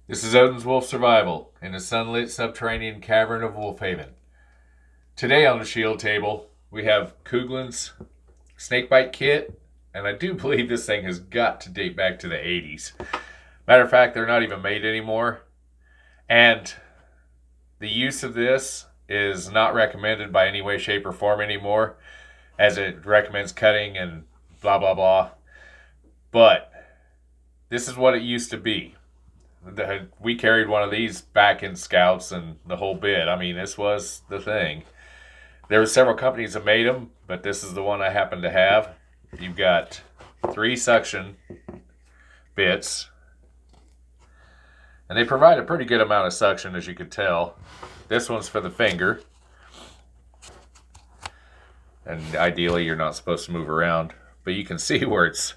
This is Odin's Wolf Survival in the sunlit subterranean cavern of Wolfhaven. Today on the shield table, we have Coghlan's snakebite kit, and I do believe this thing has got to date back to the 80s. Matter of fact, they're not even made anymore. And the use of this is not recommended by any way, shape, or form anymore, as it recommends cutting and blah, blah, blah. But this is what it used to be. We carried one of these back in Scouts and the whole bit. I mean, this was the thing. There were several companies that made them, but this is the one I happen to have. You've got 3 suction bits, and they provide a pretty good amount of suction, as you can tell. This one's for the finger, and ideally you're not supposed to move around, but you can see where it's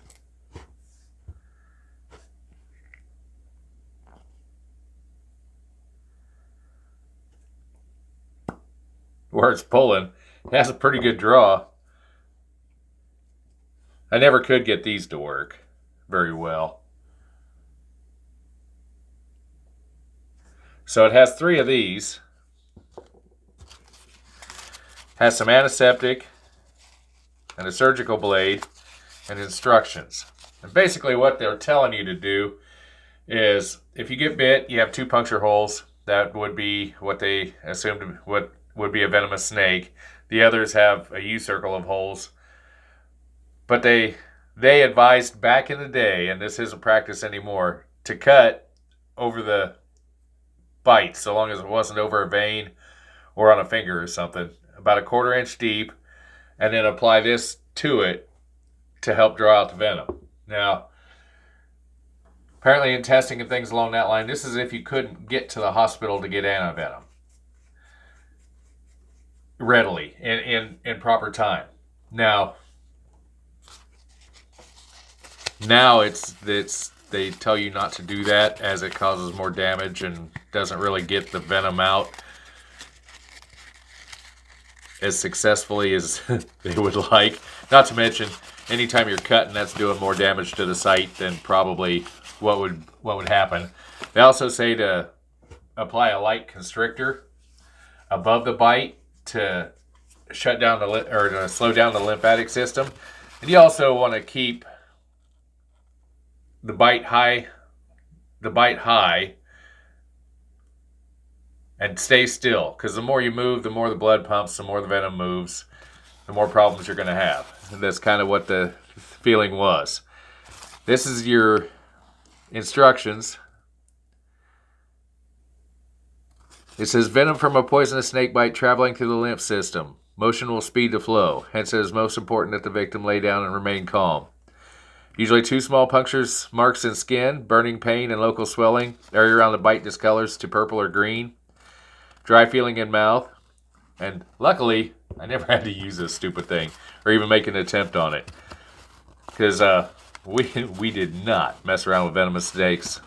pulling. It has a pretty good draw. I never could get these to work very well. So it has 3 of these. Has some antiseptic and a surgical blade and instructions. And basically what they're telling you to do is, if you get bit, you have 2 puncture holes. That would be what they assumed what would be a venomous snake. The others have a U-circle of holes. But they advised back in the day, and this isn't practice anymore, to cut over the bite, so long as it wasn't over a vein or on a finger or something, about a 1/4 inch deep, and then apply this to it to help draw out the venom. Now, apparently in testing and things along that line, this is if you couldn't get to the hospital to get antivenom readily in proper time. Now it's they tell you not to do that, as it causes more damage and doesn't really get the venom out as successfully as they would like. Not to mention, anytime you're cutting, that's doing more damage to the site than probably what would happen. They also say to apply a light constrictor above the bite to shut down to slow down the lymphatic system. And you also want to keep the bite high and stay still, because the more you move, the more the blood pumps, the more the venom moves, the more problems you're going to have. And that's kind of what the feeling was. This is your instructions. It says, venom from a poisonous snake bite traveling through the lymph system. Motion will speed the flow. Hence, it is most important that the victim lay down and remain calm. Usually 2 small punctures, marks in skin, burning pain and local swelling. Area around the bite discolors to purple or green. Dry feeling in mouth. And luckily, I never had to use this stupid thing or even make an attempt on it, because we did not mess around with venomous snakes.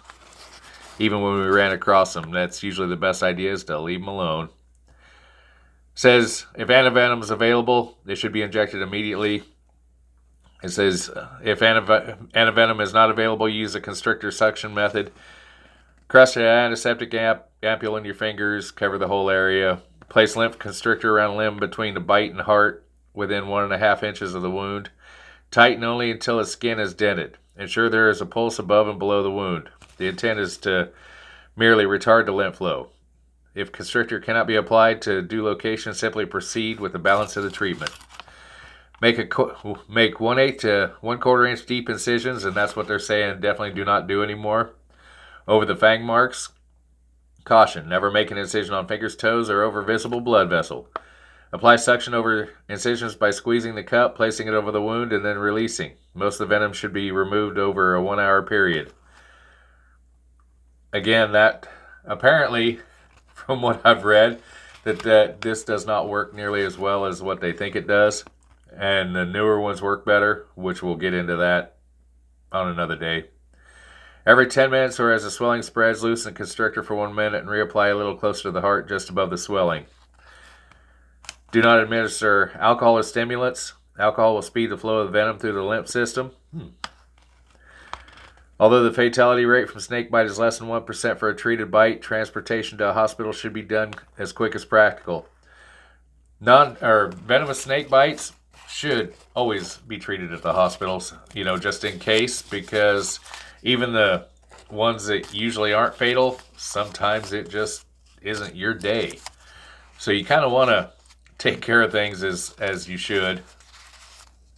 Even when we ran across them, that's usually the best idea, is to leave them alone. Says if antivenom is available, it should be injected immediately. It says if antivenom is not available, use a constrictor suction method. Crush an antiseptic ampule in your fingers, cover the whole area. Place lymph constrictor around limb between the bite and heart, within 1.5 inches of the wound. Tighten only until the skin is dented. Ensure there is a pulse above and below the wound. The intent is to merely retard the lymph flow. If constrictor cannot be applied to due location, simply proceed with the balance of the treatment. Make 1/8 to 1/4 inch deep incisions, and that's what they're saying definitely do not do anymore, over the fang marks. Caution, never make an incision on fingers, toes, or over visible blood vessel. Apply suction over incisions by squeezing the cup, placing it over the wound, and then releasing. Most of the venom should be removed over a 1-hour period. Again, that apparently, from what I've read, that this does not work nearly as well as what they think it does. And the newer ones work better, which we'll get into that on another day. Every 10 minutes or as the swelling spreads, loosen the constrictor for 1 minute and reapply a little closer to the heart, just above the swelling. Do not administer alcohol or stimulants. Alcohol will speed the flow of the venom through the lymph system. Although the fatality rate from snake bite is less than 1% for a treated bite, transportation to a hospital should be done as quick as practical. Venomous snake bites should always be treated at the hospitals, just in case, because even the ones that usually aren't fatal, sometimes it just isn't your day. So you kind of want to take care of things as you should.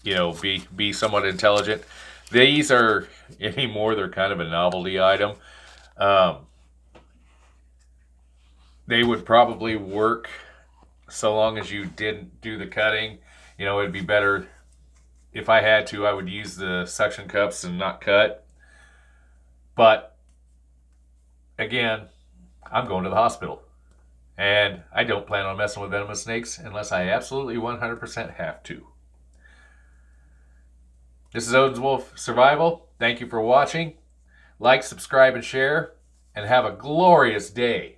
Be somewhat intelligent. These are anymore, they're kind of a novelty item. They would probably work so long as you didn't do the cutting. It'd be better if I had to, I would use the suction cups and not cut. But again, I'm going to the hospital. And I don't plan on messing with venomous snakes unless I absolutely 100% have to. This is Odin's Wolf Survival. Thank you for watching. Like, subscribe, and share. And have a glorious day.